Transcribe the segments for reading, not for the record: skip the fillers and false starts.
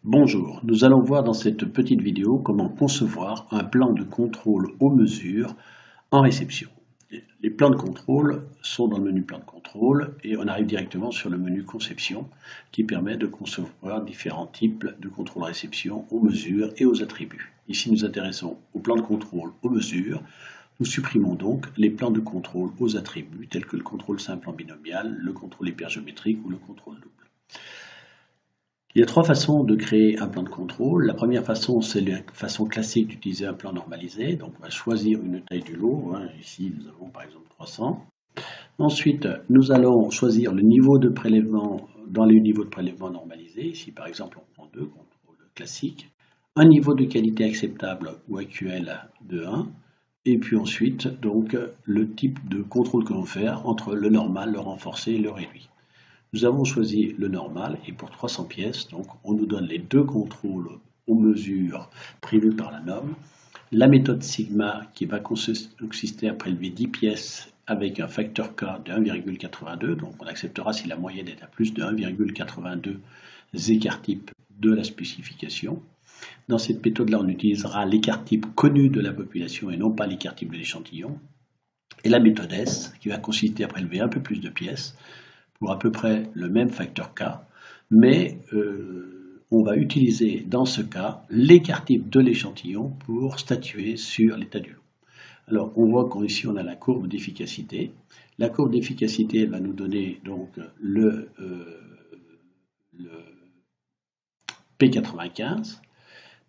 Bonjour, nous allons voir dans cette petite vidéo comment concevoir un plan de contrôle aux mesures en réception. Les plans de contrôle sont dans le menu plan de contrôle et on arrive directement sur le menu conception qui permet de concevoir différents types de contrôle réception aux mesures et aux attributs. Ici nous intéressons au plan de contrôle aux mesures. Nous supprimons donc les plans de contrôle aux attributs tels que le contrôle simple en binomial, le contrôle hypergéométrique ou le contrôle double. Il y a trois façons de créer un plan de contrôle. La première façon, c'est la façon classique d'utiliser un plan normalisé. Donc, on va choisir une taille du lot. Ici, nous avons par exemple 300. Ensuite, nous allons choisir le niveau de prélèvement dans les niveaux de prélèvement normalisés. Ici, par exemple, on prend deux contrôles classiques. Un niveau de qualité acceptable ou AQL de 1. Et puis ensuite, donc, le type de contrôle que l'on fait entre le normal, le renforcé et le réduit. Nous avons choisi le normal et pour 300 pièces, donc on nous donne les deux contrôles aux mesures prévues par la norme. La méthode sigma qui va consister à prélever 10 pièces avec un facteur K de 1,82, donc on acceptera si la moyenne est à plus de 1,82 écart type de la spécification. Dans cette méthode-là, on utilisera l'écart type connu de la population et non pas l'écart type de l'échantillon. Et la méthode S qui va consister à prélever un peu plus de pièces pour à peu près le même facteur K, mais on va utiliser dans ce cas l'écart type de l'échantillon pour statuer sur l'état du lot. Alors on voit qu'ici on a la courbe d'efficacité. La courbe d'efficacité va nous donner donc le P95.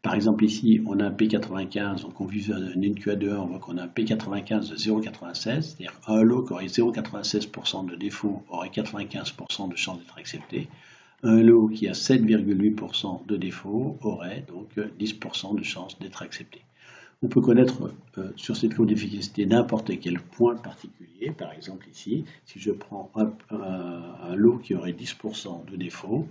Par exemple ici on a un P95, donc on vise un NQA de 1, on voit qu'on a un P95 de 0,96, c'est-à-dire un lot qui aurait 0,96% de défaut aurait 95% de chance d'être accepté. Un lot qui a 7,8% de défaut aurait donc 10% de chance d'être accepté. On peut connaître sur cette courbe d'efficacité n'importe quel point particulier. Par exemple ici, si je prends un lot qui aurait 10% de défaut,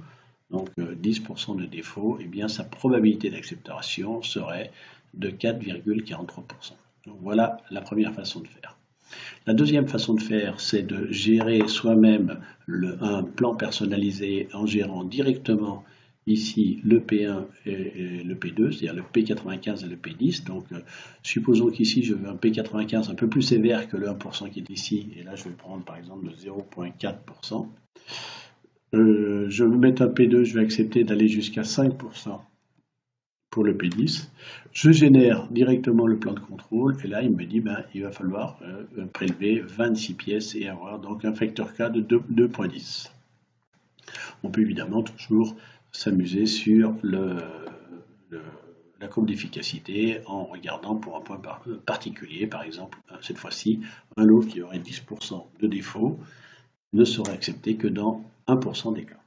donc 10% de défaut, eh bien sa probabilité d'acceptation serait de 4,43%. Donc voilà la première façon de faire. La deuxième façon de faire, c'est de gérer soi-même un plan personnalisé en gérant directement ici le P1 et le P2, c'est-à-dire le P95 et le P10. Donc supposons qu'ici je veux un P95 un peu plus sévère que le 1% qui est ici, et là je vais prendre par exemple le 0,4%. Je vais mettre un P2, je vais accepter d'aller jusqu'à 5% pour le P10. Je génère directement le plan de contrôle et là il me dit il va falloir prélever 26 pièces et avoir donc un facteur K de 2,10. On peut évidemment toujours s'amuser sur la courbe d'efficacité en regardant pour un point particulier, par exemple cette fois-ci un lot qui aurait 10% de défaut ne serait accepté que dans 1% des cas.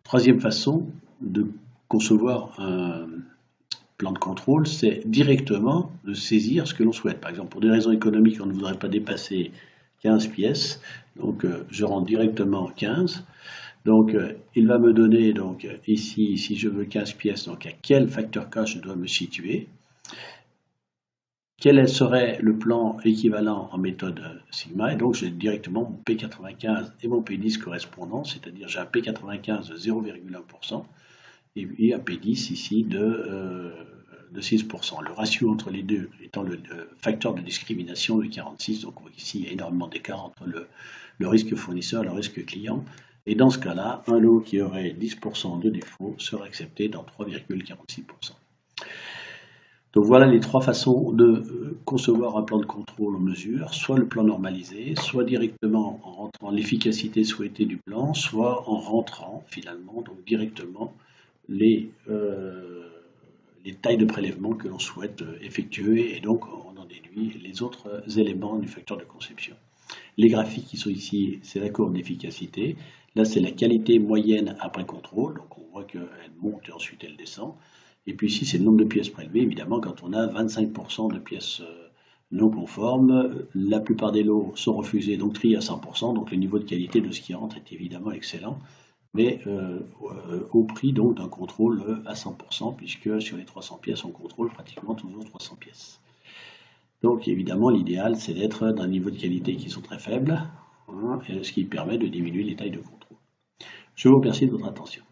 Troisième façon de concevoir un plan de contrôle, c'est directement de saisir ce que l'on souhaite. Par exemple, pour des raisons économiques, on ne voudrait pas dépasser 15 pièces, donc je rentre directement 15. Donc il va me donner donc ici, si je veux 15 pièces, donc à quel facteur K je dois me situer. Quel serait le plan équivalent en méthode sigma? Et donc j'ai directement mon P95 et mon P10 correspondants, c'est-à-dire j'ai un P95 de 0,1% et puis un P10 ici de 6%. Le ratio entre les deux étant le facteur de discrimination de 46, donc ici il y a énormément d'écart entre le risque fournisseur et le risque client. Et dans ce cas-là, un lot qui aurait 10% de défaut serait accepté dans 3,46%. Donc voilà les trois façons de concevoir un plan de contrôle aux mesures, soit le plan normalisé, soit directement en rentrant l'efficacité souhaitée du plan, soit en rentrant finalement donc directement les tailles de prélèvement que l'on souhaite effectuer et donc on en déduit les autres éléments du facteur de conception. Les graphiques qui sont ici, c'est la courbe d'efficacité, là c'est la qualité moyenne après contrôle, donc on voit qu'elle monte et ensuite elle descend. Et puis ici, c'est le nombre de pièces prélevées. Évidemment, quand on a 25% de pièces non conformes, la plupart des lots sont refusés, donc triés à 100%. Donc le niveau de qualité de ce qui rentre est évidemment excellent, mais au prix donc d'un contrôle à 100%, puisque sur les 300 pièces, on contrôle pratiquement toujours 300 pièces. Donc évidemment, l'idéal, c'est d'être d'un niveau de qualité qui sont très faibles, ce qui permet de diminuer les tailles de contrôle. Je vous remercie de votre attention.